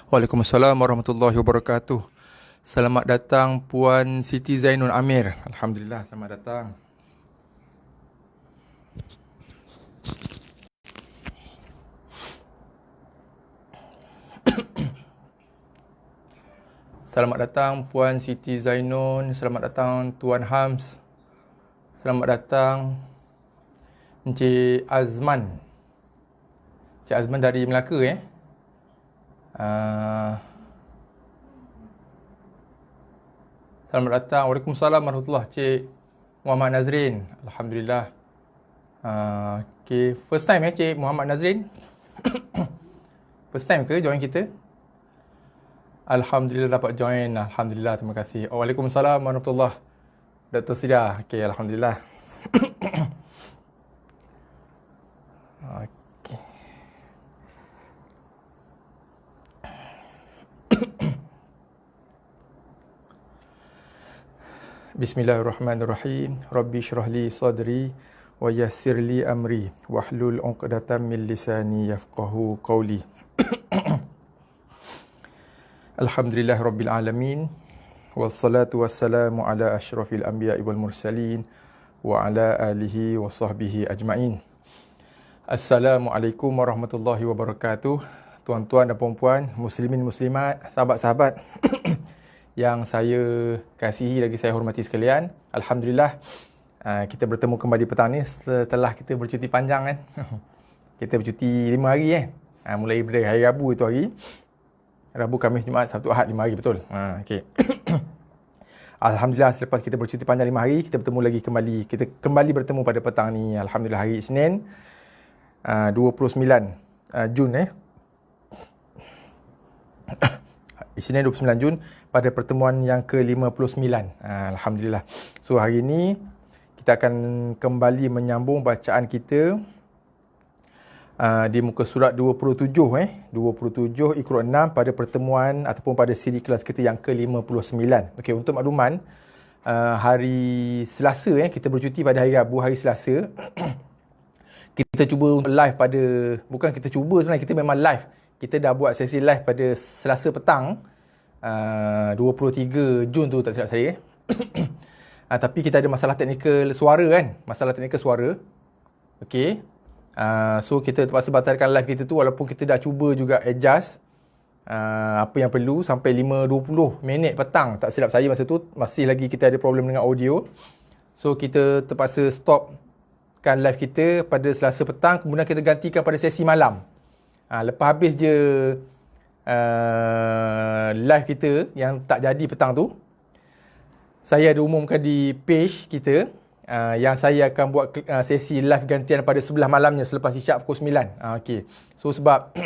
Waalaikumsalam warahmatullahi wabarakatuh. Selamat datang Puan Siti Zainul Amir. Alhamdulillah, selamat datang. Selamat datang Puan Siti Zainun. Selamat datang Tuan Hams. Selamat datang Encik Azman. Encik Azman dari Melaka Selamat datang. Waalaikumsalam warahmatullahi Cik Muhammad Nazrin. Alhamdulillah. Okay. First time Cik Muhammad Nazrin? First time ke join kita? Alhamdulillah dapat join. Alhamdulillah, terima kasih. Waalaikumsalam warahmatullahi. Dr. Sida. Okay, Alhamdulillah. Okay. Bismillahirrahmanirrahim. Rabbi syrah li sadri wa yassir li amri wahlul 'uqdatam min lisani yafqahu qawli. Alhamdulillah rabbil alamin. Wassalatu wassalamu ala asyrafil anbiya'i wal mursalin wa ala alihi wa sahbihi ajma'in. Assalamualaikum warahmatullahi wabarakatuh. Tuan-tuan dan puan-puan, muslimin muslimat, sahabat-sahabat yang saya kasihi lagi saya hormati sekalian. Alhamdulillah, kita bertemu kembali petang ni setelah kita bercuti panjang kan. Kita bercuti 5 hari mulai dari hari Rabu itu hari. Rabu, Khamis, Jumaat, Sabtu, Ahad, 5 hari betul. Okay. Alhamdulillah, selepas kita bercuti panjang 5 hari, kita bertemu lagi kembali. Kita kembali bertemu pada petang ni. Alhamdulillah, hari Isnin 29 Jun Isnin 29 Jun pada pertemuan yang ke-59. Alhamdulillah. So hari ini kita akan kembali menyambung bacaan kita di muka surat 27 27 Iqra' 6 pada pertemuan ataupun pada siri kelas kita yang ke-59. Okey, untuk makluman, hari Selasa kita bercuti pada hari Rabu, hari Selasa. Kita cuba live pada, bukan kita cuba sebenarnya, kita memang live. Kita dah buat sesi live pada Selasa petang 23 Jun tu, tak silap saya. Tapi kita ada masalah teknikal suara kan, masalah teknikal suara. Okey. So kita terpaksa batalkan live kita tu, walaupun kita dah cuba juga adjust apa yang perlu sampai 5:20 minit petang. Tak silap saya masa tu masih lagi kita ada problem dengan audio. So kita terpaksa stopkan live kita pada Selasa petang, kemudian kita gantikan pada sesi malam. Lepas habis je live kita yang tak jadi petang tu, saya ada umumkan di page kita yang saya akan buat sesi live gantian pada 11 malamnya selepas isyak pukul 9. Okay. So sebab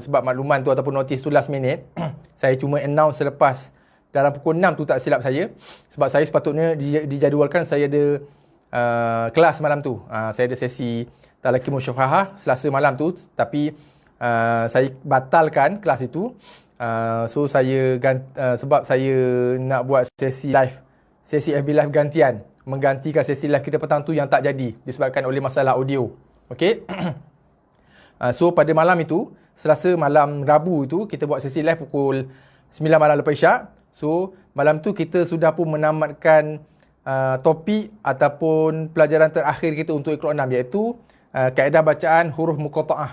sebab makluman tu ataupun notis tu last minute, saya cuma announce selepas dalam pukul 6 tu tak silap saya. Sebab saya sepatutnya dijadualkan saya ada kelas malam tu. Saya ada sesi Talaqi Musyafahah Selasa malam tu, tapi saya batalkan kelas itu. So saya sebab saya nak buat sesi FB live gantian, menggantikan sesi live kita petang tu yang tak jadi disebabkan oleh masalah audio. Okey. So pada malam itu, Selasa malam Rabu itu, kita buat sesi live pukul 9 malam lepas isyak. So malam tu kita sudah pun menamatkan topik ataupun pelajaran terakhir kita untuk Iqra' 6, iaitu kaedah bacaan huruf muqatta'ah.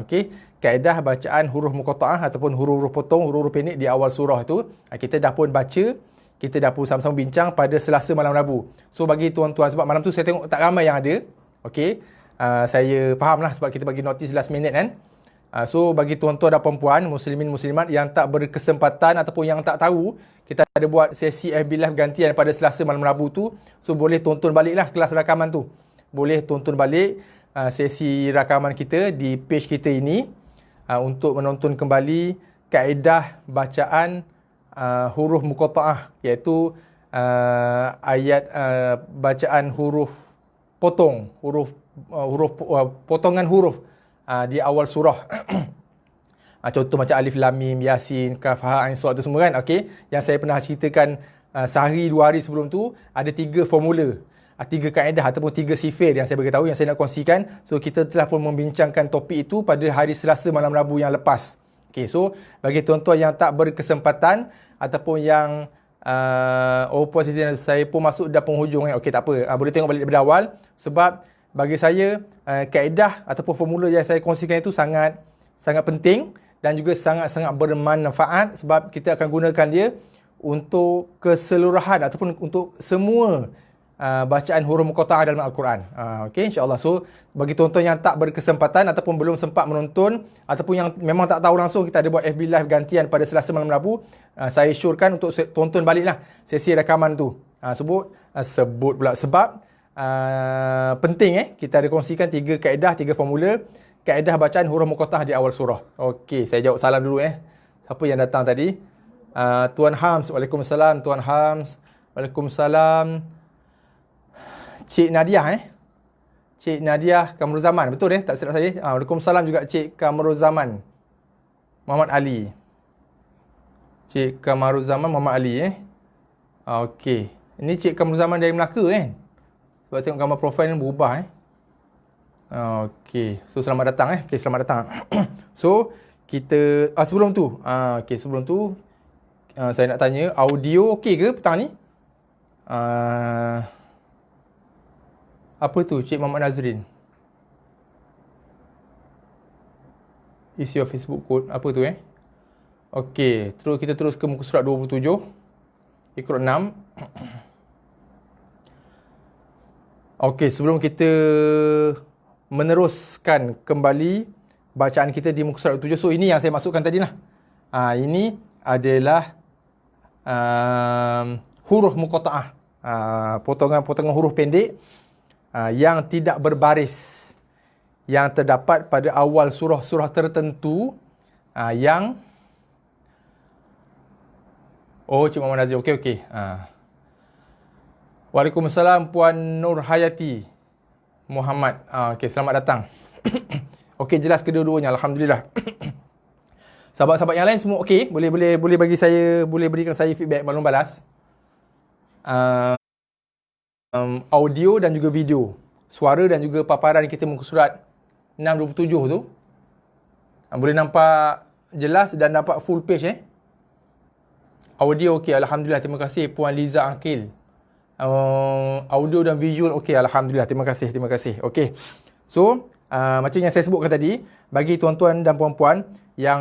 Okey, kaedah bacaan huruf muqatta'ah ataupun huruf-huruf potong, huruf-huruf pendek di awal surah tu. Kita dah pun baca, kita dah pun sama-sama bincang pada Selasa malam Rabu. So bagi tuan-tuan, sebab malam tu saya tengok tak ramai yang ada. Okey, saya faham lah sebab kita bagi notis last minute kan. So bagi tuan-tuan dan puan-puan, muslimin muslimat yang tak berkesempatan ataupun yang tak tahu, kita ada buat sesi FB live gantian pada Selasa malam Rabu tu. So boleh tonton baliklah kelas rakaman tu. Boleh tonton balik sesi rakaman kita di page kita ini untuk menonton kembali kaedah bacaan huruf muqatta'ah, iaitu ayat bacaan huruf potong, potongan huruf di awal surah. Contoh macam Alif Lam Mim, Yasin, Kaf, Ha, Ain, Sad tu semua kan. Okey, yang saya pernah ceritakan sehari 2 hari sebelum tu, ada 3 formula, 3 kaedah ataupun 3 sifir yang saya beritahu, yang saya nak kongsikan. So kita telah pun membincangkan topik itu pada hari Selasa malam Rabu yang lepas. Okey, so bagi tuan-tuan yang tak berkesempatan ataupun yang posisi saya pun masuk dah penghujung kan. Okey, tak apa, boleh tengok balik daripada awal. Sebab bagi saya kaedah ataupun formula yang saya kongsikan itu sangat penting dan juga sangat-sangat bermanfaat, sebab kita akan gunakan dia untuk keseluruhan ataupun untuk semua bacaan huruf muqatta'ah dalam Al-Quran. Okey, insya-Allah. So bagi tuan-tuan yang tak berkesempatan ataupun belum sempat menonton ataupun yang memang tak tahu langsung, kita ada buat FB live gantian pada Selasa malam Rabu. Saya syorkan untuk tonton baliklah sesi rakaman tu. Sebut pula sebab penting kita ada kongsikan 3 kaedah, 3 formula kaedah bacaan huruf muqatta'ah di awal surah. Okey, saya jawab salam dulu siapa yang datang tadi? Tuan Hams, Waalaikumsalam Tuan Hams. Waalaikumsalam. Cik Nadiah Cik Nadiah Kamruzaman, betul tak silap saya? Waalaikumsalam juga Cik Kamruzaman Muhammad Ali. Cik Kamruzaman Muhammad Ali Okey. Ini Cik Kamruzaman dari Melaka kan? Sebab tengok gambar profil ni berubah Okey. So selamat datang Okey, selamat datang. So kita sebelum tu sebelum tu saya nak tanya, audio okey ke petang ni? Apa tu Cik Muhammad Nazrin? Isi your Facebook code. Apa tu Okey, terus kita terus ke muka surat 27 Iqra' 6. Okey, sebelum kita meneruskan kembali bacaan kita di muka surat 7. So ini yang saya masukkan tadi lah. Ini adalah huruf muqatta'ah. Potongan-potongan huruf pendek yang tidak berbaris, yang terdapat pada awal surah-surah tertentu yang Cik Muhammad Nazir. Okey. Waalaikumsalam Puan Nur Hayati Muhammad. Okey, selamat datang. Okey, jelas kedua-duanya, alhamdulillah. Sahabat-sahabat yang lain semua okey? Boleh bagi saya, boleh berikan saya feedback, maklum balas. Audio dan juga video, suara dan juga paparan kita muka surat 627 tu. Boleh nampak jelas dan nampak full page Audio okey, alhamdulillah, terima kasih Puan Liza Akil. Audio dan visual okey, alhamdulillah, terima kasih. Okey. So, macam yang saya sebutkan tadi, bagi tuan-tuan dan puan-puan yang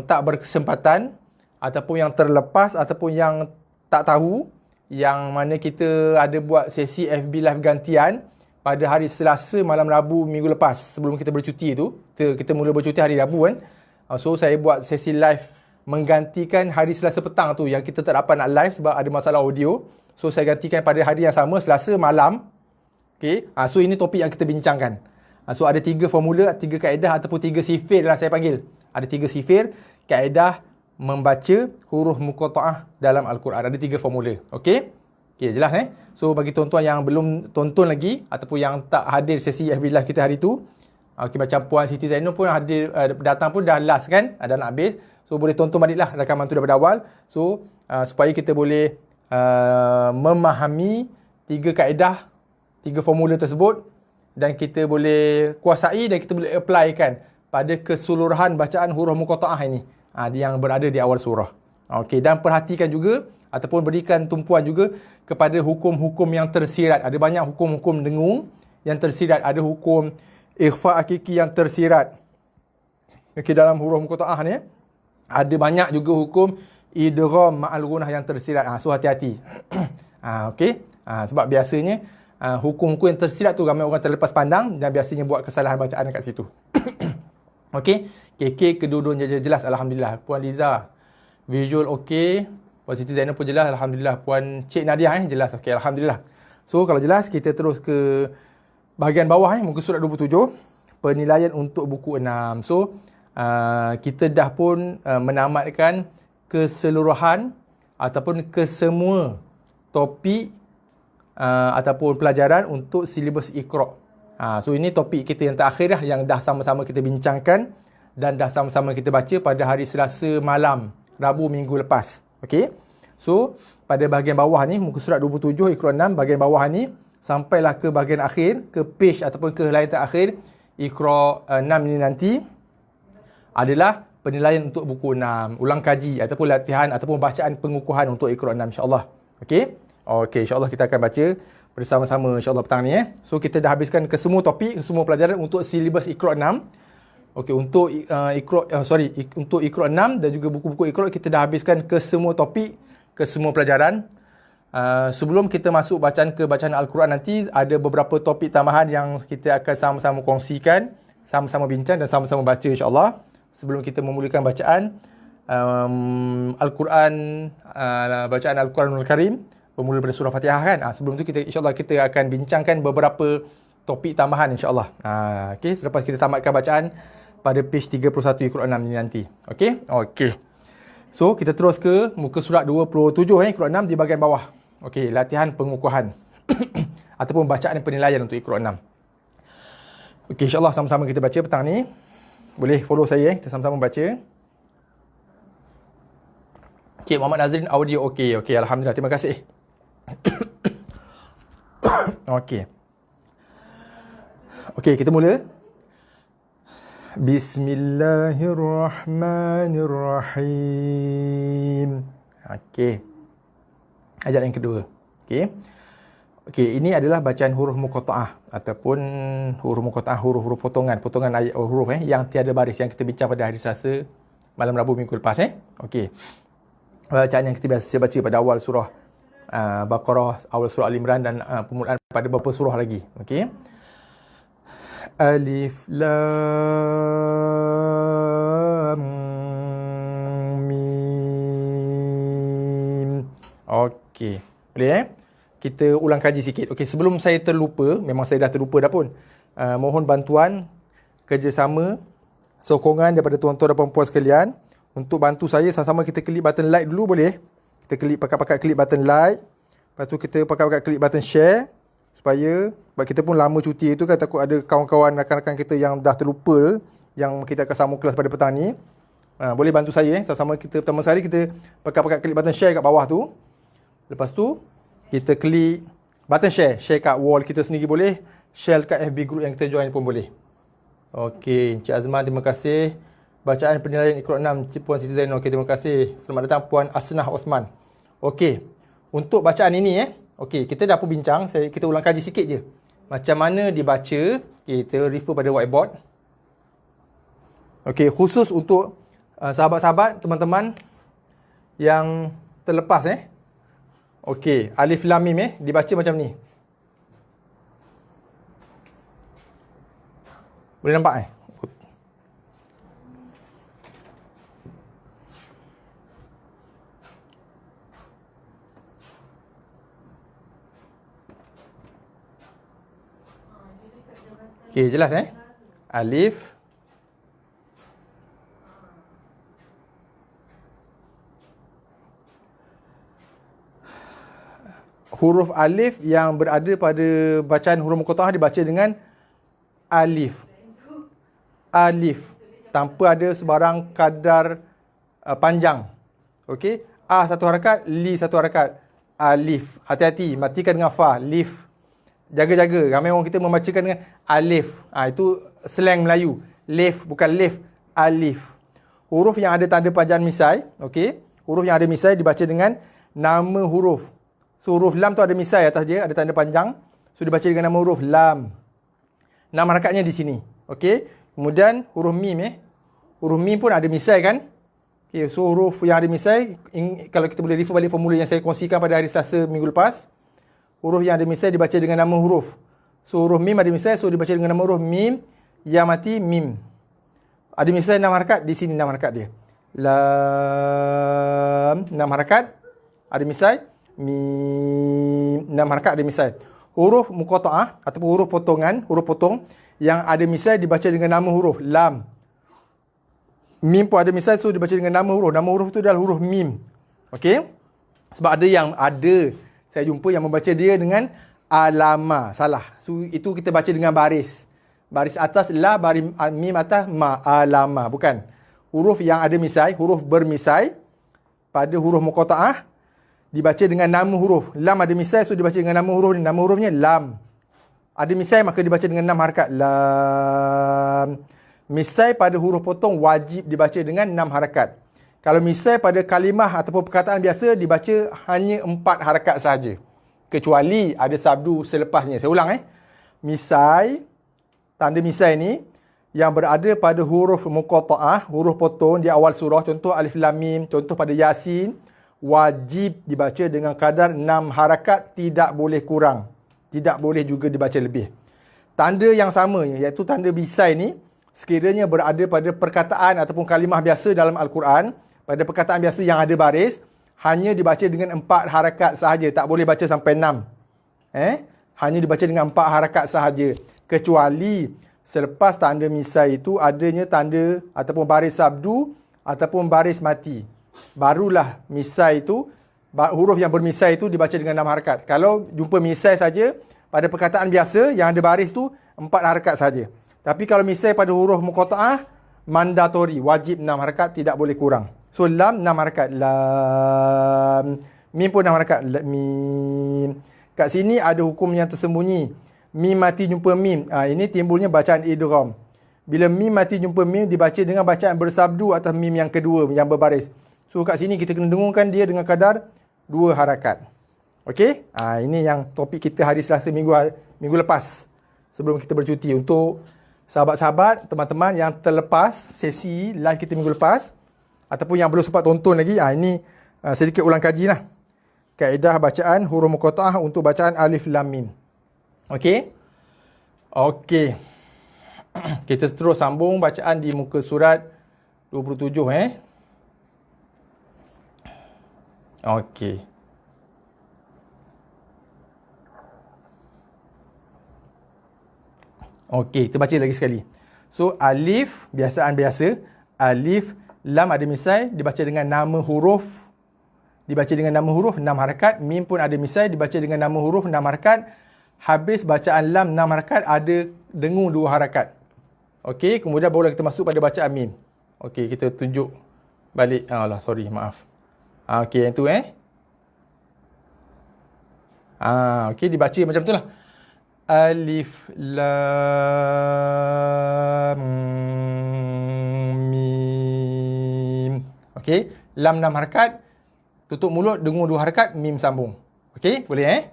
tak berkesempatan ataupun yang terlepas ataupun yang tak tahu, yang mana kita ada buat sesi FB live gantian pada hari Selasa malam Rabu minggu lepas sebelum kita bercuti tu. Kita mula bercuti hari Rabu kan. So saya buat sesi live menggantikan hari Selasa petang tu yang kita tak dapat nak live sebab ada masalah audio. So saya gantikan pada hari yang sama, Selasa malam. Okay. So ini topik yang kita bincangkan. So ada 3 formula, 3 kaedah ataupun 3 sifir lah saya panggil. Ada 3 sifir, kaedah membaca huruf muqatta'ah dalam Al-Quran. Ada 3 formula. Okay. Okay, jelas So bagi tuan-tuan yang belum tonton lagi ataupun yang tak hadir sesi FB Live kita hari tu, okay, macam Puan Siti Zainul pun hadir, datang pun dah last kan, dah nak habis. So boleh tonton baliklah rakaman tu daripada awal. So supaya kita boleh memahami 3 kaedah, 3 formula tersebut dan kita boleh kuasai dan kita boleh applykan pada keseluruhan bacaan huruf muqatta'ah ini yang berada di awal surah. Okey, dan perhatikan juga ataupun berikan tumpuan juga kepada hukum-hukum yang tersirat. Ada banyak hukum-hukum dengung yang tersirat. Ada hukum ikhfa hakiki yang tersirat. Okey, dalam huruf muqatta'ah ni ada banyak juga hukum idgham ma'al gunah yang tersirat. So hati-hati. Okey. Sebab biasanya hukum-hukum yang tersirat tu ramai orang terlepas pandang dan biasanya buat kesalahan bacaan kat situ. Okey. KK kedua-duanya jelas, alhamdulillah. Puan Liza visual okey. Puan Siti Zainal pun jelas, alhamdulillah. Puan Cik Nadia jelas. Okey, alhamdulillah. So kalau jelas kita terus ke bahagian bawah muka surat 27, penilaian untuk buku 6. So kita dah pun menamatkan keseluruhan ataupun kesemua topik ataupun pelajaran untuk silibus Iqra. So ini topik kita yang terakhir dah, yang dah sama-sama kita bincangkan dan dah sama-sama kita baca pada hari Selasa malam, Rabu minggu lepas. Okey. So pada bahagian bawah ni muka surat 27 Iqra 6, bahagian bawah ni sampailah ke bahagian akhir, ke page ataupun ke helaian terakhir Iqra 6 ini nanti adalah penilaian untuk buku 6, ulang kaji ataupun latihan ataupun bacaan pengukuhan untuk Iqra 6 insya-Allah. Okey. Okey, insya-Allah kita akan baca bersama-sama insya-Allah petang ni So kita dah habiskan ke semua topik, semua pelajaran untuk silibus Iqra 6. Okey, untuk untuk Iqra 6 dan juga buku-buku Iqra kita dah habiskan ke semua topik, ke semua pelajaran. Sebelum kita masuk bacaan Al-Quran nanti, ada beberapa topik tambahan yang kita akan sama-sama kongsikan, sama-sama bincang dan sama-sama baca insya-Allah. Sebelum kita memulakan bacaan Al-Quran, bacaan Al-Quranul Karim, bermula daripada surah Fatihah kan. Sebelum tu kita insya-Allah kita akan bincangkan beberapa topik tambahan insya-Allah. Okey, selepas kita tamatkan bacaan pada page 31 Iqra 6 ni nanti. Okey? Okey. So, kita terus ke muka surat 27 Iqra 6 di bahagian bawah. Okey, latihan pengukuhan ataupun bacaan penilaian untuk Iqra 6. Okey, insya-Allah sama-sama kita baca petang ni. Boleh follow saya kita sama-sama baca. Okey, Muhammad Nazrin audio okey. Okey, alhamdulillah. Terima kasih. Okey. Okey, kita mula. Bismillahirrahmanirrahim. Okey. Ayat yang kedua. Okey. Okey, ini adalah bacaan huruf muqatta'ah ataupun huruf muqatta'ah, huruf-huruf potongan ayat huruf yang tiada baris yang kita bincang pada hari Selasa malam Rabu minggu lepas Okey. Bacaan yang kita biasa baca pada awal surah Baqarah, awal surah Al-Imran dan permulaan pada beberapa surah lagi. Okey. Alif Lam Mim. Okey. Boleh kita ulang kaji sikit. Okey, sebelum saya terlupa, memang saya dah terlupa dah pun. Mohon bantuan, kerjasama, sokongan daripada tuan-tuan dan puan-puan sekalian untuk bantu saya. Sama-sama kita klik button like dulu boleh? Kita klik pakat-pakat klik button like. Lepas tu kita pakat-pakat klik button share. Supaya, sebab kita pun lama cuti itu kan, takut ada kawan-kawan, rakan-rakan kita yang dah terlupa yang kita akan sambung kelas pada petang ni. Boleh bantu saya sama-sama kita pertama sekali kita pakat-pakat klik button share kat bawah tu. Lepas tu kita klik button share kat wall kita sendiri boleh, share kat FB group yang kita join pun boleh. Okey, Encik Azman terima kasih. Bacaan penilaian Iqra 6 Puan Siti Zainal. Okey, terima kasih. Selamat datang Puan Asnah Osman. Okey, untuk bacaan ini okey, kita dah pun bincang, kita ulang kaji sikit je. Macam mana dibaca, kita refer pada whiteboard. Okey, khusus untuk sahabat-sahabat, teman-teman yang terlepas Okey, Alif Lam Mim dibaca macam ni. Boleh nampak Okey, jelas Alif. Huruf alif yang berada pada bacaan huruf muqatta'ah dibaca dengan alif. Alif. Tanpa ada sebarang kadar panjang. Okey. A satu harakat, li satu harakat. Alif. Hati-hati, matikan dengan fa, lif. Jaga-jaga. Ramai orang kita membacakan dengan alif. Itu slang Melayu. Lif, bukan lif. Alif. Huruf yang ada tanda panjang misai, okey. Huruf yang ada misai dibaca dengan nama huruf. So, huruf lam tu ada misai atas dia, ada tanda panjang. So, dibaca dengan nama huruf lam. 6 harakatnya di sini. Okey. Kemudian huruf mim Huruf mim pun ada misai kan? Okey, so huruf yang ada misai, kalau kita boleh refer balik formula yang saya kongsikan pada hari Selasa minggu lepas. Huruf yang ada misai dibaca dengan nama huruf. So huruf mim ada misai, so dibaca dengan nama huruf mim. Yang mati mim. Ada misai 6 harakat, di sini 6 harakat dia. Lam 6 harakat ada misai. Mim 6 harakat ada misai. Huruf muqatta'ah ataupun huruf potongan, huruf potong yang ada misai dibaca dengan nama huruf lam. Mim pun ada misai, so dibaca dengan nama huruf. Nama huruf tu adalah huruf mim. Okey? Sebab ada saya jumpa yang membaca dia dengan alama. Salah. So itu kita baca dengan baris. Baris atas la, baris mim atas ma, alama. Bukan. Huruf yang ada misai, huruf bermisai pada huruf muqatta'ah dibaca dengan nama huruf. Lam ada misai, so dibaca dengan nama huruf ni. Nama hurufnya lam. Ada misai, maka dibaca dengan 6 harakat. Lam. Misai pada huruf potong wajib dibaca dengan 6 harakat. Kalau misai pada kalimah ataupun perkataan biasa dibaca hanya 4 harakat sahaja. Kecuali ada sabdu selepasnya. Saya ulang Misai, tanda misai ni yang berada pada huruf muqatta'ah, huruf potong di awal surah, contoh alif lam mim, contoh pada Yasin, wajib dibaca dengan kadar 6 harakat, tidak boleh kurang. Tidak boleh juga dibaca lebih. Tanda yang sama, iaitu tanda misai ni, sekiranya berada pada perkataan ataupun kalimah biasa dalam Al-Quran, pada perkataan biasa yang ada baris, hanya dibaca dengan 4 harakat sahaja. Tak boleh baca sampai 6. Hanya dibaca dengan 4 harakat sahaja. Kecuali selepas tanda misai itu adanya tanda ataupun baris sabdu ataupun baris mati. Barulah misai itu, huruf yang bermisai itu dibaca dengan 6 harakat. Kalau jumpa misai saja, pada perkataan biasa yang ada baris tu 4 harakat saja. Tapi kalau misai pada huruf muqatta'ah, mandatori, wajib 6 harakat, tidak boleh kurang. So, lam 6 harakat. Lam. Mim pun 6 harakat. Mim. Kat sini ada hukum yang tersembunyi. Mim mati jumpa mim. Ini timbulnya bacaan idgham. Bila mim mati jumpa mim, dibaca dengan bacaan bersabdu atas mim yang kedua, yang berbaris. So, kat sini kita kena dengungkan dia dengan kadar 2 harakat. Okey? Ini yang topik kita hari Selasa minggu lepas. Sebelum kita bercuti. Untuk sahabat-sahabat, teman-teman yang terlepas sesi live kita minggu lepas ataupun yang belum sempat tonton lagi, ini sedikit ulang kaji lah. Kaedah bacaan huruf muqatta'ah untuk bacaan alif lam mim. Okey? Okey. Kita terus sambung bacaan di muka surat 27 Okey. Okey, kita baca lagi sekali. So, alif, biasaan biasa. Alif, lam ada misai, dibaca dengan nama huruf. Dibaca dengan nama huruf, 6 harakat. Mim pun ada misai, dibaca dengan nama huruf, 6 harakat. Habis bacaan lam 6 harakat, ada dengung 2 harakat. Okey, kemudian barulah kita masuk pada bacaan mim. Okey, kita tunjuk balik. Sorry, maaf. Okey, yang tu okey, dibaca macam tu lah. Alif lam mim. Okey, lam 6 harakat, tutup mulut, dengung 2 harakat, mim sambung. Okey, boleh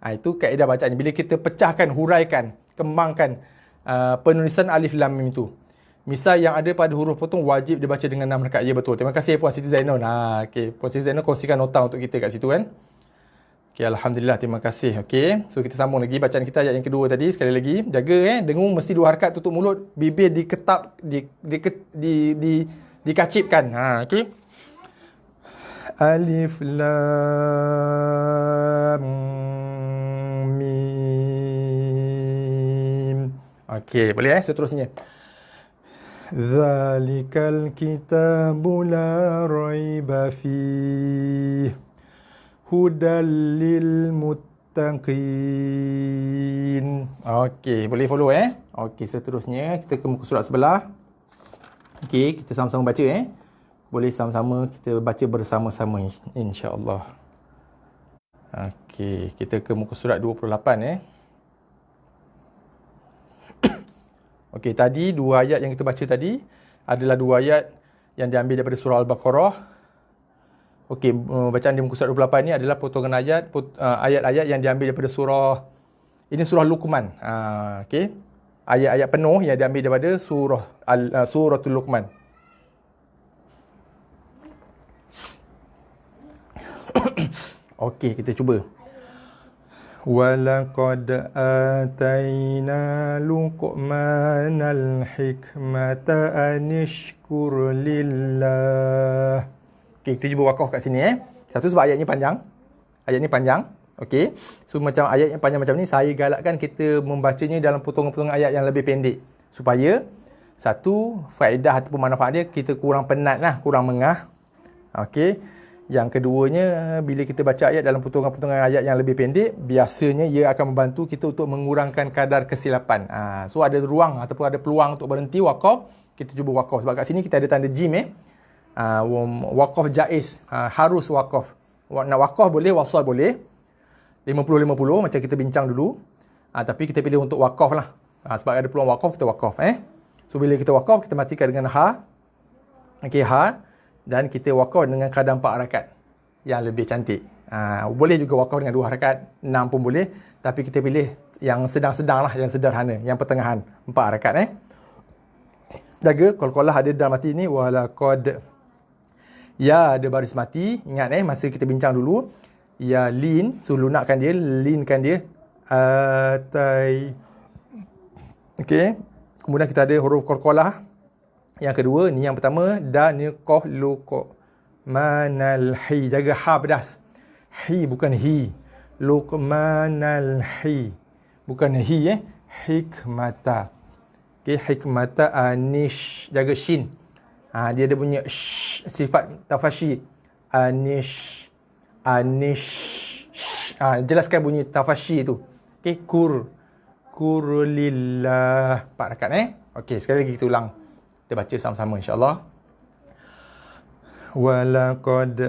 itu kaedah bacaan. Bila kita pecahkan, huraikan, kembangkan penulisan alif lam mim itu. Misal yang ada pada huruf potong wajib dibaca dengan 6 harakat. Ya, betul. Terima kasih Puan Siti Zainal. Okey, Puan Siti Zainal kongsikan nota untuk kita kat situ kan. Okey, alhamdulillah, terima kasih. Okey, so kita sambung lagi bacaan kita ayat yang kedua tadi. Sekali lagi, jaga dengung mesti 2 harakat, tutup mulut, bibir diketap, dikacipkan. Okey. Alif lam mim. Okey, boleh seterusnya. Zalikal kitabu la raiba fihi hudal lil muttaqin. Okey, boleh follow Okey, seterusnya kita ke muka surat sebelah. Okey, kita sama-sama baca Boleh sama-sama kita baca bersama-sama insya-Allah. Okey, kita ke muka surat 28 Okey, tadi dua ayat yang kita baca tadi adalah dua ayat yang diambil daripada surah Al-Baqarah. Okey, bacaan di muka surat 28 ni adalah potongan ayat ayat-ayat yang diambil daripada surah Luqman. Okey. Ayat-ayat penuh yang diambil daripada suratul Luqman. Okey, kita cuba. Walaqad atayna Luqmanal hikmata anishkur lillah. Okey, kita cuba wakaf kat sini Satu sebab ayatnya panjang. Ayat ni panjang. Okey. So macam ayat yang panjang macam ni, saya galakkan kita membacanya dalam potongan-potongan ayat yang lebih pendek. Supaya satu, faedah ataupun manfaat dia kita kurang penat kurang mengah. Okey. Yang keduanya, bila kita baca ayat dalam potongan-potongan ayat yang lebih pendek, biasanya ia akan membantu kita untuk mengurangkan kadar kesilapan. So ada ruang ataupun ada peluang untuk berhenti wakaf, kita cuba wakaf. Sebab kat sini kita ada tanda jim wakaf jaiz, harus wakaf. Nak wakaf boleh, wasal boleh. 50-50 macam kita bincang dulu. Tapi kita pilih untuk wakaf lah. Sebab ada peluang wakaf, kita wakaf. So bila kita wakaf, kita matikan dengan ha. Okey, ha. Dan kita wakaf dengan kadar 4 harakat yang lebih cantik. Boleh juga wakaf dengan 2 harakat, 6 pun boleh. Tapi kita pilih yang sedang-sedang lah, yang sederhana, yang pertengahan, 4 harakat Jaga qalqalah ada dalam mati ni. Walaqad, ya ada baris mati. Ingat masa kita bincang dulu, ya lin, so lunakkan dia, linkan dia. Atai. Okey. Kemudian kita ada huruf qalqalah. Yang kedua, ni yang pertama, da ni qaf luqmanal hi. Jaga ha pedas. Hi bukan hi. Luqmanal hi. Bukan hi hikmata. Okey, hikmata anish. Jaga shin. Dia ada punya sifat tafashi. Anish. Jelaskan bunyi tafashi tu. Okey, kurlillah. 4 rakaat Okey, sekali lagi kita ulang. Kita baca sama-sama insya-Allah. Walaqad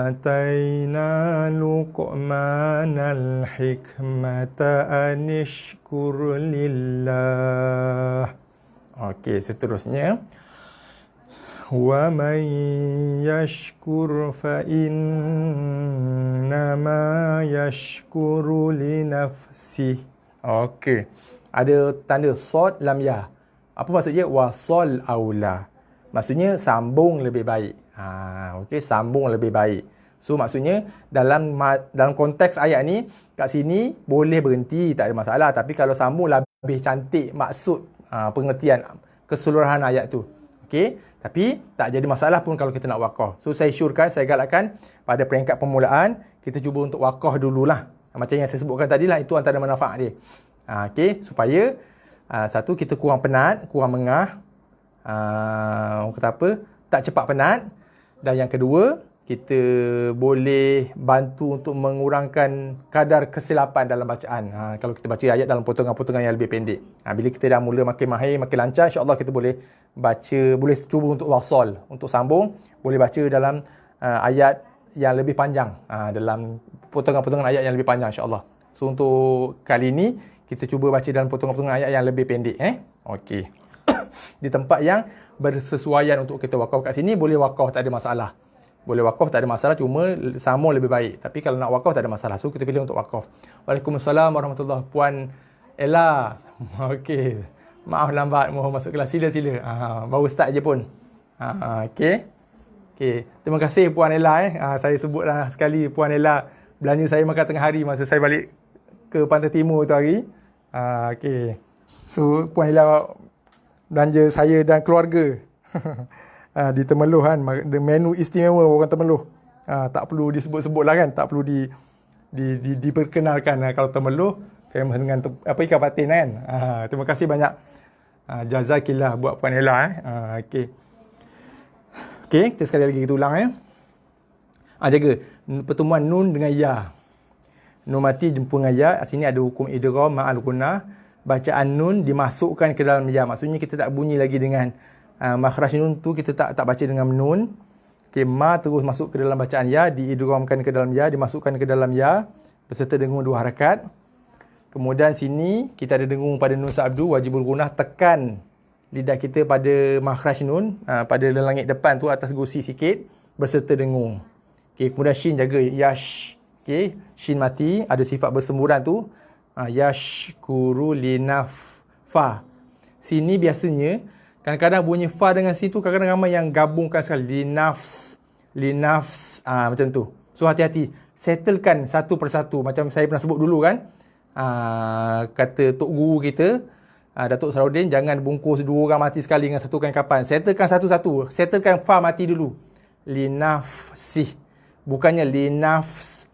atayna Luqmanal hikmata anishkur lillah. Okey, seterusnya. Wa man yashkur fa innama yashkuru li nafsihi. Okey. Ada tanda sad lam ya. Apa maksudnya? Wasal aula. Maksudnya sambung lebih baik. Okey, sambung lebih baik. So maksudnya dalam konteks ayat ni, kat sini boleh berhenti, tak ada masalah. Tapi kalau sambung lebih cantik maksud pengertian keseluruhan ayat tu. Okey, tapi tak jadi masalah pun kalau kita nak wakaf. So saya syorkan, saya galakkan pada peringkat permulaan kita cuba untuk wakaf dululah. Macam yang saya sebutkan tadi lah, itu antara manfaat dia. Okey, supaya satu, kita kurang penat, kurang mengah. Kata apa? Tak cepat penat. Dan yang kedua, kita boleh bantu untuk mengurangkan kadar kesilapan dalam bacaan. Kalau kita baca ayat dalam potongan-potongan yang lebih pendek. Bila kita dah mula makin mahir, makin lancar, insya-Allah kita boleh baca, boleh cuba untuk wasal, untuk sambung, boleh baca dalam ayat yang lebih panjang, dalam potongan-potongan ayat yang lebih panjang insya-Allah. So untuk kali ini kita cuba baca dalam potongan-potongan ayat yang lebih pendek Okey. Di tempat yang bersesuaian untuk kita wakaf kat sini, boleh wakaf, tak ada masalah. Boleh wakaf, tak ada masalah, cuma sambung lebih baik. Tapi kalau nak wakaf, tak ada masalah. So kita pilih untuk wakaf. Waalaikumsalam warahmatullahi. Puan Ella. Okey. Maaf lambat mohon masuk kelas. Sila. Baru start je pun. Okey. Okey. Terima kasih Puan Ella saya sebutlah sekali, Puan Ella belanja saya makan tengah hari masa saya balik ke Pantai Timur tu hari. Okey. So Puan Ella belanja saya dan keluarga di Temeloh menu istimewa orang Temeloh. Tak perlu disebut-sebut lah kan, tak perlu diperkenalkan. Kalau Temeloh Famous dengan ikan patin kan. Terima kasih banyak. Jazakillah buat Puan Ella. Okey. Okey, kita sekali lagi kita ulang jaga pertemuan nun dengan ya. Nun mati jumpa dengan ya. Sini ada hukum idgham ma'al gunnah. Bacaan nun dimasukkan ke dalam ya. Maksudnya kita tak bunyi lagi dengan makhraj nun tu, kita tak baca dengan nun. Okey, ma terus masuk ke dalam bacaan ya, diidghamkan ke dalam ya, dimasukkan ke dalam ya beserta dengung 2 harakat. Kemudian sini kita ada dengung pada nun sabdu wajibul gunnah, tekan lidah kita pada makhraj nun, pada langit depan tu atas gusi sikit beserta dengung. Okey, kemudian shin jaga yash. Okey, shin mati ada sifat bersemburan tu. Yashkuru linaf fa. Sini biasanya kadang-kadang bunyi fa dengan sin tu kadang-kadang ramai yang gabungkan sekali. Linafs. Macam tu. So hati-hati. Settlekan satu persatu. Macam saya pernah sebut dulu kan. Kata Tok Guru kita, Datuk Sarudin, jangan bungkus 2 orang mati sekali dengan satu kain kapan. Settlekan satu-satu. Settlekan fa mati dulu. Linafsih. Bukannya linafs.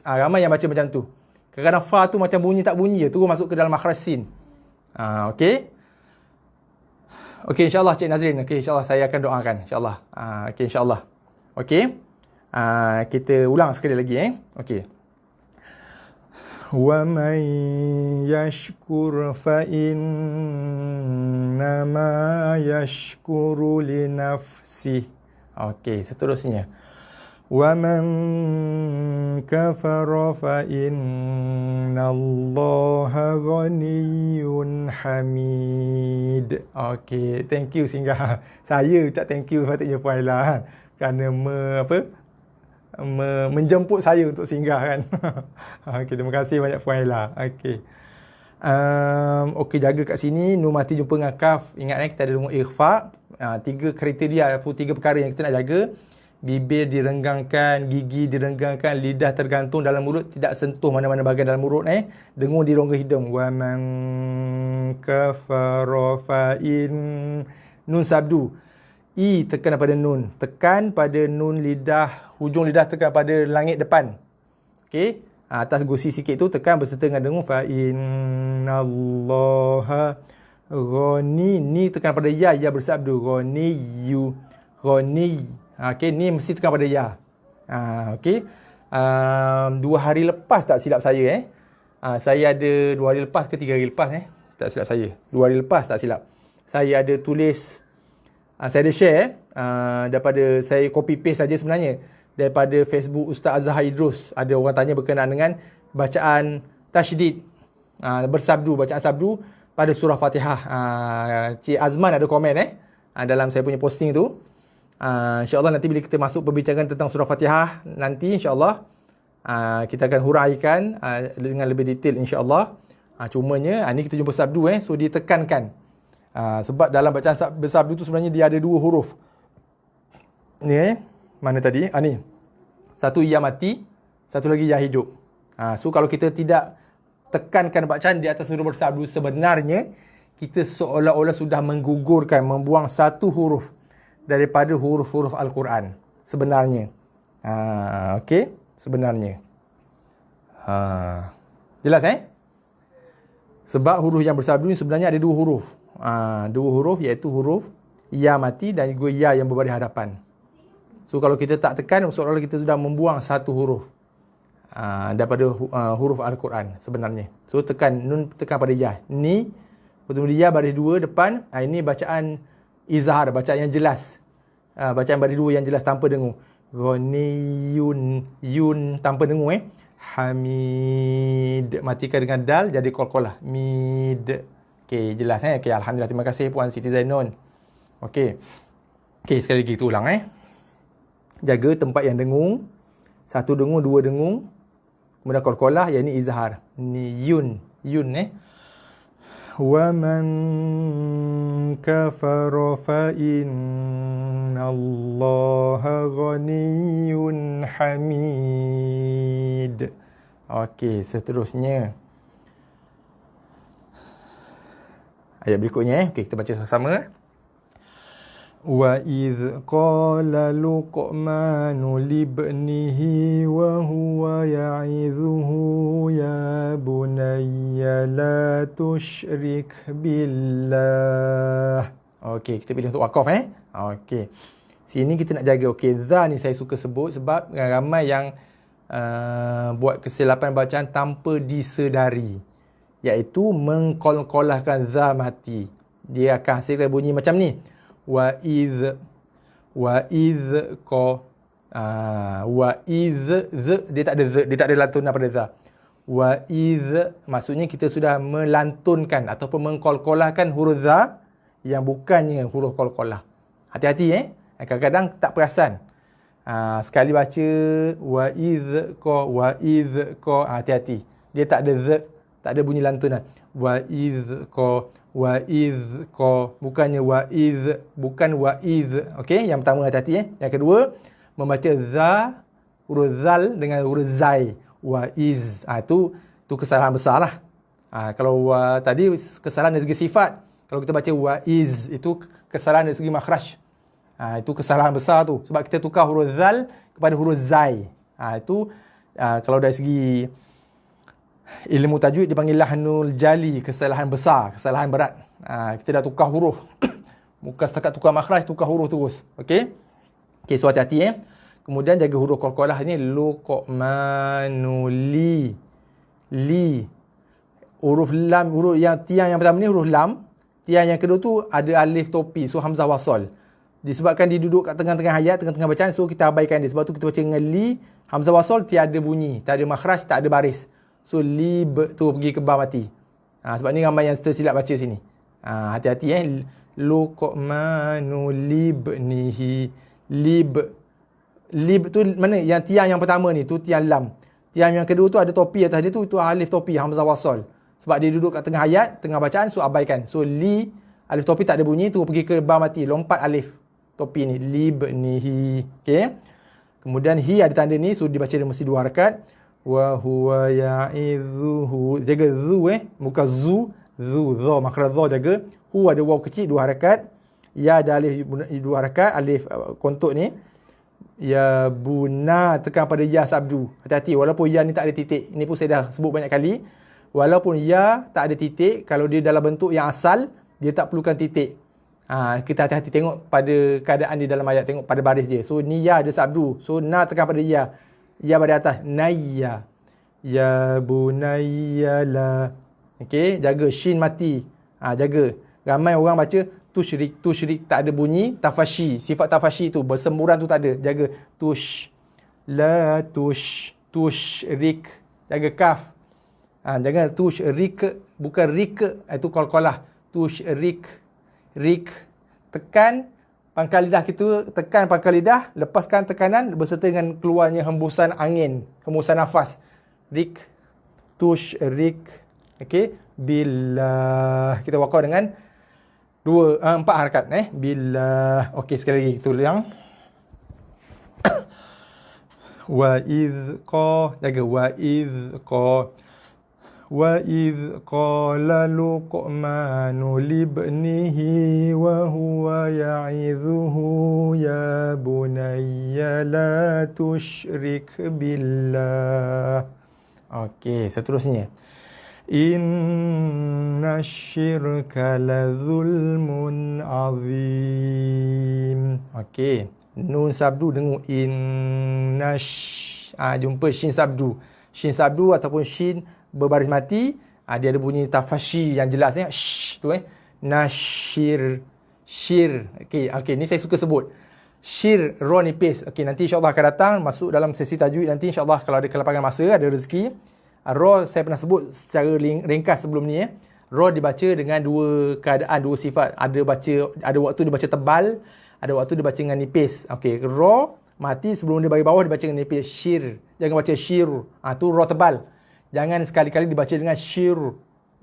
Ramai yang baca macam tu. Kadang-kadang fa tu macam bunyi tak bunyi je. Terus masuk ke dalam makhraj sin. Okey. Okey, insyaAllah Cik Nazrin. Okey, insyaAllah saya akan doakan. InsyaAllah. Okey, insyaAllah. Okey. Kita ulang sekali lagi. Okey. Wa man yashkur fa innama yashkuru li nafsih. Okey, seterusnya. Wa man kafara fa innallaha ghaniyyun hamid. Okey, thank you Singgah. Saya ucap thank you patutnya Puan Ella kerana menjemput saya untuk singgah kan. Okey, terima kasih banyak Puan Ella. Okey. Okey, jaga kat sini nun mati jumpa dengan kaf. Ingat kita ada dengung ikhfa. 3 kriteria ataupun 3 perkara yang kita nak jaga. Bibir direnggangkan, gigi direnggangkan, lidah tergantung dalam mulut, tidak sentuh mana-mana bahagian dalam mulut. Dengung di rongga hidung. Wa man kafara fa in. Nun sabdu. I tekan pada nun. Tekan pada nun lidah, hujung lidah tekan pada langit depan. Okey. Atas gusi sikit tu tekan beserta dengan dengung fa innallaha ghani. Ni tekan pada ya bersabdu. Ghaniyyu. Ghani. Okey, ni mesti tekan pada ya. Okey. 2 hari lepas tak silap saya saya ada 2 hari lepas ke 3 hari lepas tak silap saya. 2 hari lepas tak silap. Saya ada tulis, saya ada share daripada saya copy paste saja sebenarnya daripada Facebook Ustaz Azhar Idrus. Ada orang tanya berkenaan dengan bacaan tasydid, bersabdu, bacaan sabdu pada surah Fatihah. Cik Azman ada komen dalam saya punya posting tu. InsyaAllah nanti bila kita masuk perbincangan tentang surah Fatihah nanti insyaAllah kita akan huraikan dengan lebih detail insyaAllah. Cumanya ni kita jumpa sabdu so ditekankan. Sebab dalam bacaan bersabdu tu sebenarnya dia ada 2 huruf. Ni mana tadi? Ni. Satu ya mati, satu lagi ya hidup. So kalau kita tidak tekankan bacaan di atas huruf bersabdu, sebenarnya kita seolah-olah sudah menggugurkan, membuang satu huruf daripada huruf-huruf Al-Quran sebenarnya. Okey, sebenarnya. Jelas Sebab huruf yang bersabdu ni sebenarnya ada 2 huruf. 2 huruf iaitu huruf ya mati dan juga ya yang berbaris hadapan. So kalau kita tak tekan, seolah-olah kita sudah membuang satu huruf daripada huruf Al-Quran sebenarnya. So tekan nun, tekan pada ya. Ni betul ya baris 2 depan. Ini bacaan izhar, bacaan yang jelas. Bacaan baris 2 yang jelas tanpa dengung. Ghaniyun, yun tanpa dengung Hamid, matikan dengan dal jadi qalqalah. Mid. Okey, jelas Okey, alhamdulillah. Terima kasih Puan Siti Zainun. Okey. Okey, sekali lagi kita ulang Jaga tempat yang dengung. 1 dengung, 2 dengung. Kemudian qalqalah, yang ini izhar. Ni yun, Wa man kafara fa innallaha ghaniyyun hamid. Okey, seterusnya. Ayat berikutnya okey, kita baca sama-sama. Wa idh qala Luqmanu libnihi wa huwa ya'idhuhu ya bunayya tusyrik billah. Okey, kita pilih untuk wakaf Okey. Sini kita nak jaga. Okey, za ni saya suka sebut sebab ramai yang buat kesilapan bacaan tanpa disedari, iaitu mengkol-kolahkan za mati. Dia akan hasilkan bunyi macam ni. Wa idh qa. Wa idh, dia tak ada lantunan pada za. Wa idh, maksudnya kita sudah melantunkan ataupun mengkol-kolahkan huruf za yang bukannya huruf kol-kolah. Hati-hati kadang-kadang tak perasan. Sekali baca wa idh qa, hati-hati. Dia tak ada z, tak ada bunyi lantunan. Wa idh qa, bukannya wa idh, bukan wa idh. Okey, yang pertama hati-hati Yang kedua, membaca za, huruf zal dengan huruf zai. Wa iz. Itu kesalahan besar lah. Kalau tadi kesalahan dari segi sifat. Kalau kita baca wa iz, itu kesalahan dari segi makhraj. Itu kesalahan besar tu. Sebab kita tukar huruf zal kepada huruf zai. Itu kalau dari segi ilmu tajwid dipanggil lahnul jali, kesalahan besar, kesalahan berat. Kita dah tukar huruf. Bukan setakat tukar makhraj, tukar huruf terus. Okey? Okey, so hati-hati Kemudian jaga huruf qalqalah ni, luqmanuli. Huruf lam, huruf yang tiang yang pertama ni huruf lam. Tiang yang kedua tu ada alif topi, so hamzah wasal. Disebabkan dia duduk kat tengah-tengah ayat, tengah-tengah bacaan, so kita abaikan dia. Sebab tu kita baca dengan li, hamzah wasal tiada bunyi, tak ada makhraj, tak ada baris. So lib tu pergi ke ba mati. Sebab ni ramai yang tersilap baca sini. Hati-hati luqmanulibnihi. Lib tu mana? Yang tiang yang pertama ni tu tiang lam. Tiang yang kedua tu ada topi atas dia tu, itu alif topi, hamzah wasal. Sebab dia duduk kat tengah ayat, tengah bacaan, so abaikan. So li, alif topi tak ada bunyi, tu pergi ke ba mati, lompat alif topi ni, libnihi. Okey. Kemudian hi ada tanda ni, so dibaca dia mesti 2 harakat. Wa huwa ya'idhuhu. Jaga zu bukan zu, dha, makhraj dha jaga. Hu ada waw kecil 2 harakat. Ya ada alif 2 harakat, alif kontuk ni. Ya buna, tekan pada ya sabdu. Hati-hati, walaupun ya ni tak ada titik. Ini pun saya dah sebut banyak kali. Walaupun ya tak ada titik, kalau dia dalam bentuk yang asal, dia tak perlukan titik. Kita hati-hati tengok pada keadaan dia dalam ayat, tengok pada baris dia. So ni ya ada sabdu. So na tekan pada ya. Ya pada atas, nayya. Ya bunayya la. Okey, jaga shin mati. Jaga. Ramai orang baca tusyrik tak ada bunyi, tafashi. Sifat tafashi tu, bersemburan tu tak ada. Jaga tusyrik. Jaga kaf. Jangan tusyrik, bukan rik, itu qalqalah. Tusyrik. Tekan pangkal lidah kita, tekan pangkal lidah, lepaskan tekanan berserta dengan keluarnya hembusan angin, hembusan nafas. Tusyrik. Okey, billah. Kita wakaf dengan 4 harakat billah. Okey, sekali lagi kita ulang. Wa idh qa, jaga wa idh qala luqmanu libnihi wa huwa ya'idhuhu ya bunayya la tusyrik billah. Okey, seterusnya. Inna syirka la zulmun azim. Okey, nun sabdu dengung jumpa shin sabdu. Shin sabdu ataupun shin berbaris mati, dia ada bunyi tafashi yang jelas tu nasyir, syir. Okey, ni saya suka sebut. Syir, ra nipis. Okey, nanti insya-Allah akan datang masuk dalam sesi tajwid nanti insya-Allah kalau ada kelapangan masa, ada rezeki. Ra saya pernah sebut secara ringkas sebelum ni Ra dibaca dengan 2 keadaan, 2 sifat. Ada waktu dibaca tebal, ada waktu dibaca dengan nipis. Okey, ra mati sebelum dia bagi bawah dibaca dengan nipis. Syir. Jangan baca syir. Tu ra tebal. Jangan sekali-kali dibaca dengan syir.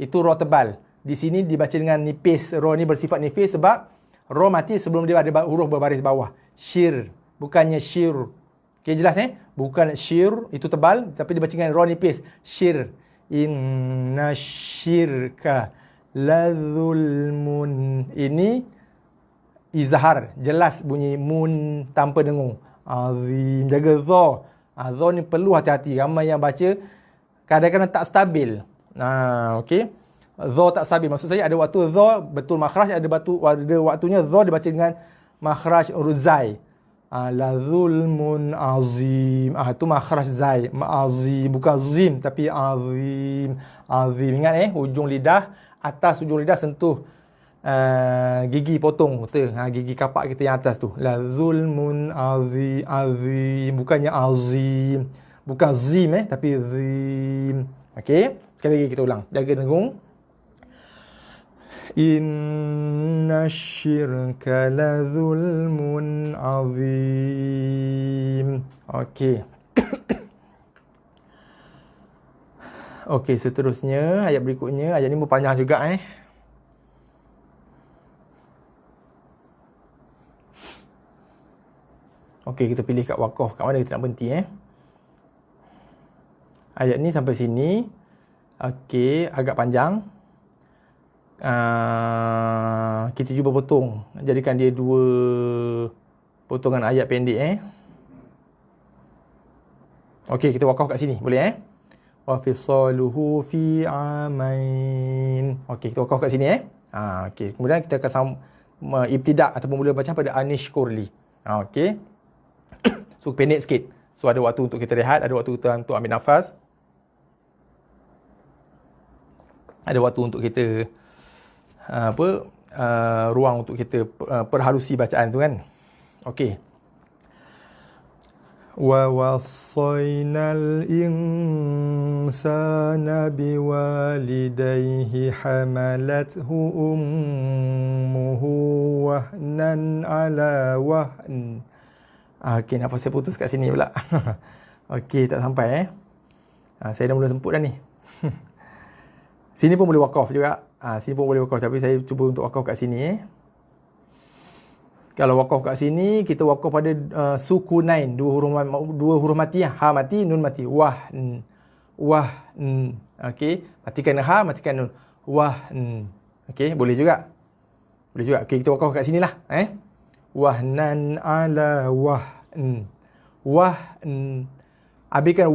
Itu ra tebal. Di sini dibaca dengan nipis. Ra ni bersifat nipis sebab ra mati sebelum dia ada huruf berbaris bawah. Syir, bukannya syir. Okey, jelas Bukan syir, itu tebal, tapi dibaca dengan ra nipis. Syir. Inna syirka la zulmun. Ini izhar, jelas bunyi mun tanpa dengung. Azim, jaga dha. Dha ni perlu hati-hati. Ramai yang baca kadang-kadang tak stabil. Okey. Dha tak stabil. Maksud saya ada waktu dha betul makhraj, ada waktunya dha dibaca dengan makhraj zai. La zulmun azim. Itu makhraj zai. Azim. Bukan zim tapi azim. Azim. Ingat hujung lidah, atas hujung lidah sentuh gigi potong gigi kapak kita yang atas tu. La zulmun azim. Azim. Bukannya azim. Bukan zim tapi zim. Okey. Sekali lagi kita ulang. Jaga dengung. Inna syirka la zulmun azim. Okey. Okey, seterusnya ayat berikutnya. Ayat ni panjang juga Okey, kita pilih kat wakaf. Kat mana kita nak berhenti Ayat ni sampai sini. Okey, agak panjang. Kita cuba potong, jadikan dia 2 potongan ayat pendek Okey, kita wakaf kat sini, boleh wa fisaluhu fi amain. Okey, kita wakaf kat sini okey, kemudian kita akan ibtidak ataupun mula baca pada anishkurli. Okey. So pendek sikit. So ada waktu untuk kita rehat, ada waktu kita untuk ambil nafas. Ada waktu untuk kita ruang untuk kita perhalusi bacaan tu kan. Okey. Wa wassaynal insana biwalidayhi hamalathu ummuhu wahnan ala wahn. Okey, nafas saya putus kat sini pula. Okey, tak sampai saya dah mula semput dah ni. Sini pun boleh wakaf juga. Sini pun boleh wakaf, tapi saya cuba untuk wakaf kat sini Kalau wakaf kat sini, kita wakaf pada sukunain, dua huruf mati ha mati, nun mati. Okey, matikan ha, matikan nun. Okey, boleh juga. Boleh juga. Okey, kita wakaf kat sinilah wahnan ala habiskan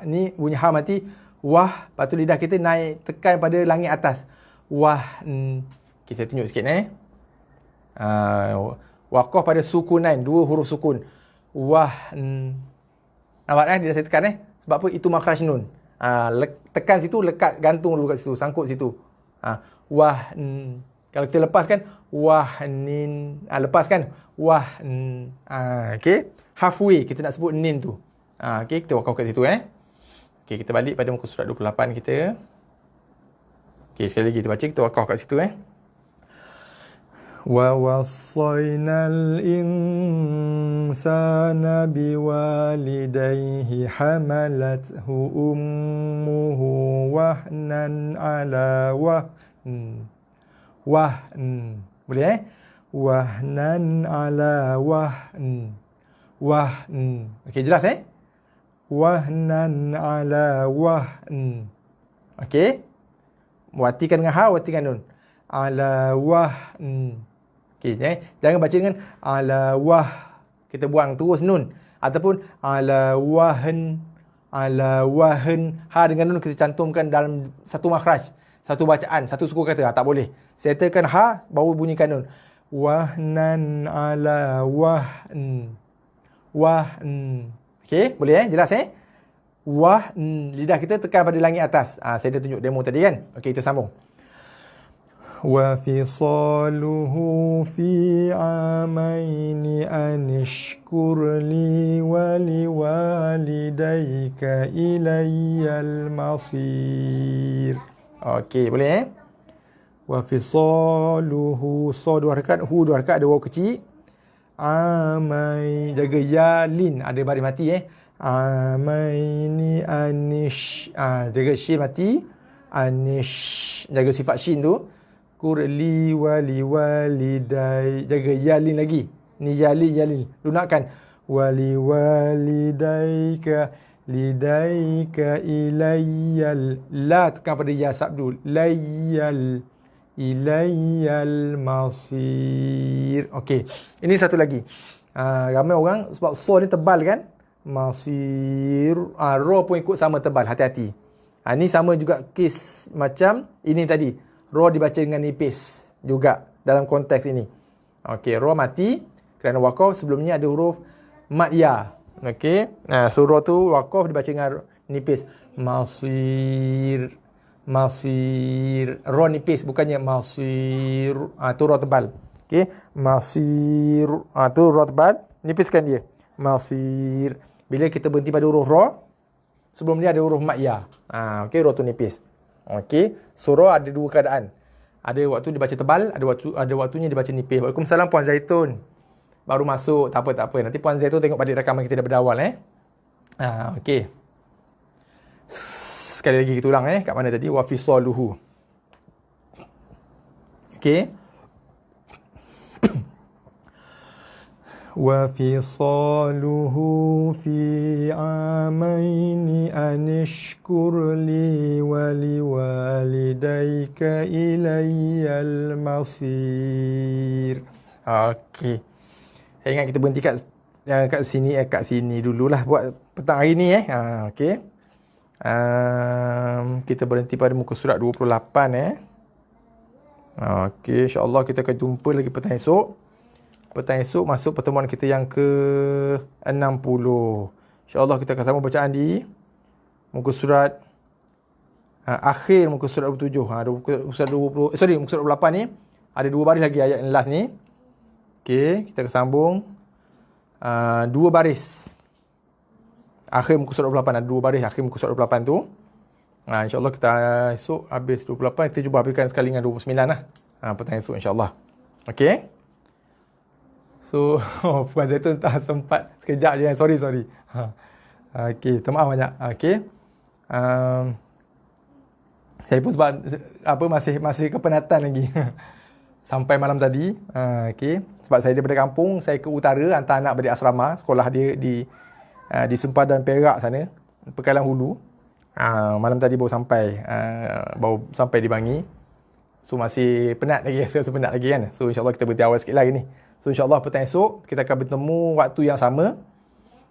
ni bunyi ha mati. Lepas tu lidah kita naik, tekan pada langit atas. Okay, saya tunjuk sikit Wakaf pada sukunain, 2 huruf sukun. Nampak lidah saya tekan Sebab apa? Itu makhraj nun. Tekan situ, lekat, gantung dulu kat situ, sangkut situ. Kalau kita lepaskan lepaskan okey, halfway kita nak sebut nin tu. Okey, kita wakaf kat situ Okey, kita balik pada muka surat 28 kita. Okey, sekali lagi kita baca, kita wakaf kat situ Wa wassaynal insana biwalidayhi hamalathu ummuhu wahnan ala wahn. Boleh wahnan ala wahn. Okey, jelas wahnan ala wahn. Okey. Watikan dengan ha, watikan nun. Ala wahn. Okey, jangan baca dengan ala wah. Kita buang terus nun. Ataupun ala wahn. Ala wahn. Ha dengan nun kita cantumkan dalam satu makhraj, satu bacaan, satu suku kata. Tak boleh. Settlekan ha, baru bunyikan nun. Wahnan ala wahn. Okey, boleh jelas lidah kita tekan pada langit atas. Saya dah tunjuk demo tadi kan. Okey, kita sambung. Wa fisaluhu fi amaini anishkur li wa liwalidayka ilayyal masir. Okey, boleh Wa fisaluhu, so 2 harakat, hu 2 harakat, ada waw kecil. Amai, jaga ya lin, ada baris mati amaini anish, jaga shin mati. Anish, jaga sifat shin tu. Kurli wali walidai, jaga ya lin lagi. Ni ya lin lunakkan. Wali walidaika lidaika ilayyal, la tekan pada ya sabdu, layyal ilayyal masir. Okey, ini satu lagi. Ramai orang sebab so ni tebal kan, masir, ra pun ikut sama tebal, hati-hati. Ni sama juga kes macam ini tadi. Ra dibaca dengan nipis juga dalam konteks ini. Okey, ra mati kerana waqaf. Sebelum ni ada huruf mad ya. Okey. So ra tu waqaf dibaca dengan nipis. Masir. Masir. Ra nipis bukannya masir. Tu ra tebal. Okey. Masir. Tu ra tebal. Nipiskan dia. Masir. Bila kita berhenti pada huruf ra, sebelum dia ada huruf mad ya. Okey, ra tu nipis. Okey. So ra ada dua keadaan. Ada waktu dibaca tebal, ada waktunya dibaca nipis. Waalaikumsalam Puan Zaitun. Baru masuk, tak apa. Nanti Puan Zaitun tengok balik rakaman kita daripada awal okey. Sekali lagi kita ulang kat mana tadi? Wa fisaluhu. Okey. Wa fisaluhu fi amaini anishkur li wa liwalidayka ilayyal masir. Okey. Saya ingat kita berhenti kat sini dululah buat petang hari ni okey. Kita berhenti pada muka surat 28 Okey, insya-Allah kita akan jumpa lagi petang esok. Petang esok masuk pertemuan kita yang ke-60. InsyaAllah kita akan sama bacaan di muka surat akhir muka surat 27. Muka surat 28 ni ada dua baris lagi ayat yang last ni. Okey, kita akan sambung dua baris. Akhir muka surat 28 ada dua baris akhir muka surat 28 tu. InsyaAllah kita esok habis 28, kita cuba habiskan sekali dengan 29 lah. Petang esok insyaAllah. Okey. So, Puan Zaitun tak sempat sekejap je. Sorry. Okey, minta maaf banyak. Okey. Saya pun sebab masih kepenatan lagi. Sampai malam tadi. Okey. Sebab saya daripada kampung, saya ke utara hantar anak balik asrama. Sekolah dia di Sempadan Perak sana, Pekalan Hulu. Malam tadi baru sampai di Bangi. So masih penat lagi. Saya rasa penat lagi kan. So insyaAllah kita berhenti awal sikit lagi ni. So insyaAllah petang esok kita akan bertemu waktu yang sama.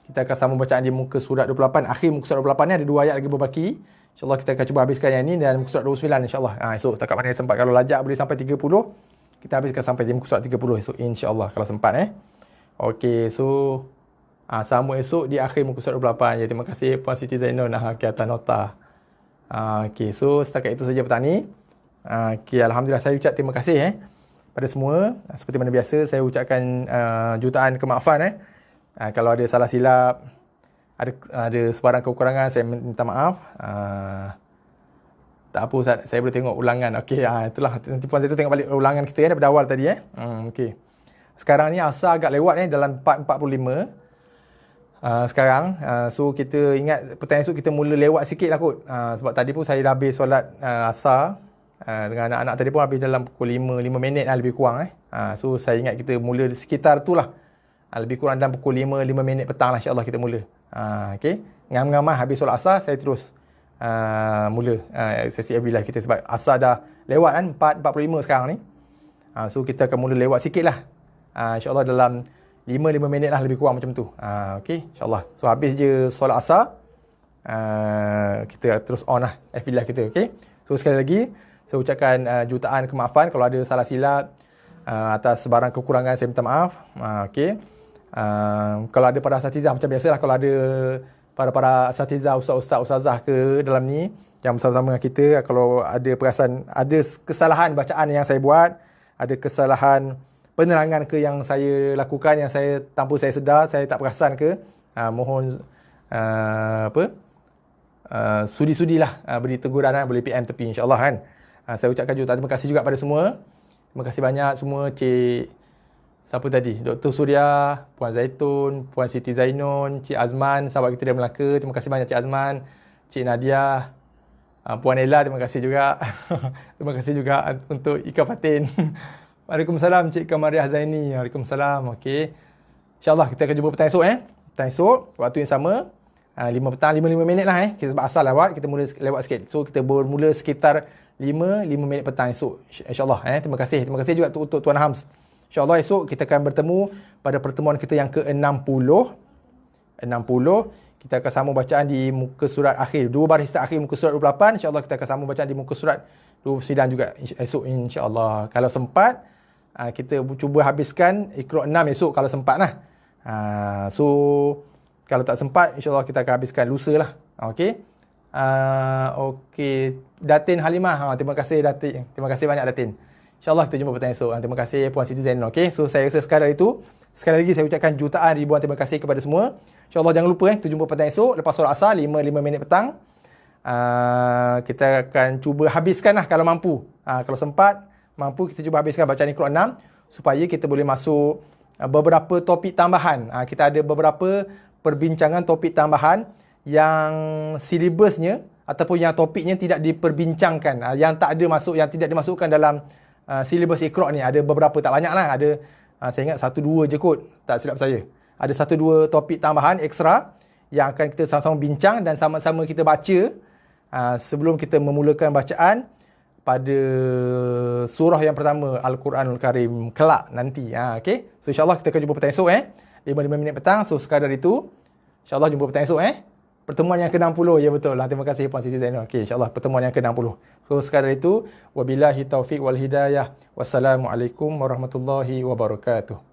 Kita akan sama bacaan di muka surat 28. Akhir muka surat 28 ni ada dua ayat lagi berbaki. InsyaAllah kita akan cuba habiskan yang ni dan muka surat 29 insyaAllah. Esok setakat mana sempat. Kalau lajak boleh sampai 30. Kita habiskan sampai di muka surat 30 esok insyaAllah kalau sempat Okey, so sambung esok di akhir muka surat 28. Terima kasih Puan Siti Zainun ke atas nota. Okey, so setakat itu saja petang ni. Okey, alhamdulillah saya ucap terima kasih pada semua. Seperti mana biasa saya ucapkan jutaan kemaafan kalau ada salah silap, ada sebarang kekurangan, saya minta maaf. Tak apa Ustaz, saya boleh tengok ulangan. Okey, itulah nanti Puan Zaitun tengok balik ulangan kita daripada awal tadi okey. Sekarang ni asar agak lewat dalam 4.45 sekarang. So kita ingat petang esok kita mula lewat sikit lah kot. Sebab tadi pun saya dah habis solat asar dengan anak-anak tadi pun habis dalam pukul 5 minit lah lebih kurang So saya ingat kita mula sekitar tu lah, lebih kurang dalam pukul 5 minit petang lah insyaAllah kita mula. Okay, ngam-ngamah habis solat asar saya terus mula sesi FB Live kita. Sebab asar dah lewat 4.45 sekarang ni. So kita akan mula lewat sikit lah, insyaAllah dalam 5 minit lah lebih kurang macam tu. Okay, insyaAllah. So habis je solat asar, kita terus on lah FB Live kita. Okay, so sekali lagi saya ucapkan jutaan kemaafan kalau ada salah silap, atas sebarang kekurangan saya minta maaf. Okey. Kalau ada para asatizah macam biasalah, kalau ada para asatizah, ustazah ke dalam ni yang bersama-sama dengan kita, kalau ada perasan ada kesalahan bacaan yang saya buat, ada kesalahan penerangan ke yang saya lakukan yang saya tanpa saya sedar, saya tak perasan ke, mohon sudi-sudilah beri teguran, boleh PM tepi insyaAllah kan. Saya ucapkan jutaan terima kasih juga pada semua. Terima kasih banyak semua. Cik siapa tadi? Dr. Suria, Puan Zaitun, Puan Siti Zainun, Cik Azman, sahabat kita dari Melaka. Terima kasih banyak Cik Azman. Cik Nadia, Puan Ella, terima kasih juga. Terima kasih juga untuk Ika Fatin. Waalaikumsalam Cik Kamariah Zaini. Waalaikumsalam. Okey. InsyaAllah kita akan jumpa petang esok Petang esok waktu yang sama. 5 petang, 5 minit lah Kita sebab asal lewat, kita mula lewat sikit. So kita bermula sekitar 5 minit petang esok insyaAllah. Terima kasih juga untuk Tuan Hams. InsyaAllah esok kita akan bertemu pada pertemuan kita yang ke-60. Kita akan sambung bacaan di muka surat akhir. 2 baris akhir muka surat 28. InsyaAllah kita akan sambung bacaan di muka surat 29 juga esok insyaAllah. Kalau sempat, kita cuba habiskan Iqra' 6 esok kalau sempat lah. So, kalau tak sempat, insyaAllah kita akan habiskan lusa lah. Okey. Okey. Datin Halimah. Terima kasih Datin. Terima kasih banyak Datin. InsyaAllah kita jumpa petang esok. Terima kasih Puan Siti Zainal. Okey. So, saya rasa sekadar itu. Sekali lagi saya ucapkan jutaan ribuan terima kasih kepada semua. InsyaAllah jangan lupa kita jumpa petang esok lepas solat asar 5 minit petang. Kita akan cuba habiskan lah kalau mampu. Kalau sempat, mampu kita cuba habiskan bacaan Iqra' 6 supaya kita boleh masuk beberapa topik tambahan. Kita ada beberapa perbincangan topik tambahan yang silibusnya ataupun yang topiknya tidak diperbincangkan. Yang tak ada masuk, yang tidak dimasukkan dalam silibus Iqra' ni. Ada beberapa, tak banyak lah. Ada, saya ingat 1-2 je kot, tak silap saya. Ada 1-2 topik tambahan ekstra yang akan kita sama-sama bincang dan sama-sama kita baca sebelum kita memulakan bacaan pada surah yang pertama Al-Quranul Karim kelak nanti. Okay? So insyaAllah kita akan jumpa petang esok 5 minit petang. So sekadar itu, insyaAllah jumpa petang esok pertemuan yang ke-60. Ya betul lah. Terima kasih Puan Siti Zainal. Okay, insyaAllah pertemuan yang ke-60. So sekadar itu, wabillahi taufiq wal hidayah. Wassalamualaikum warahmatullahi wabarakatuh.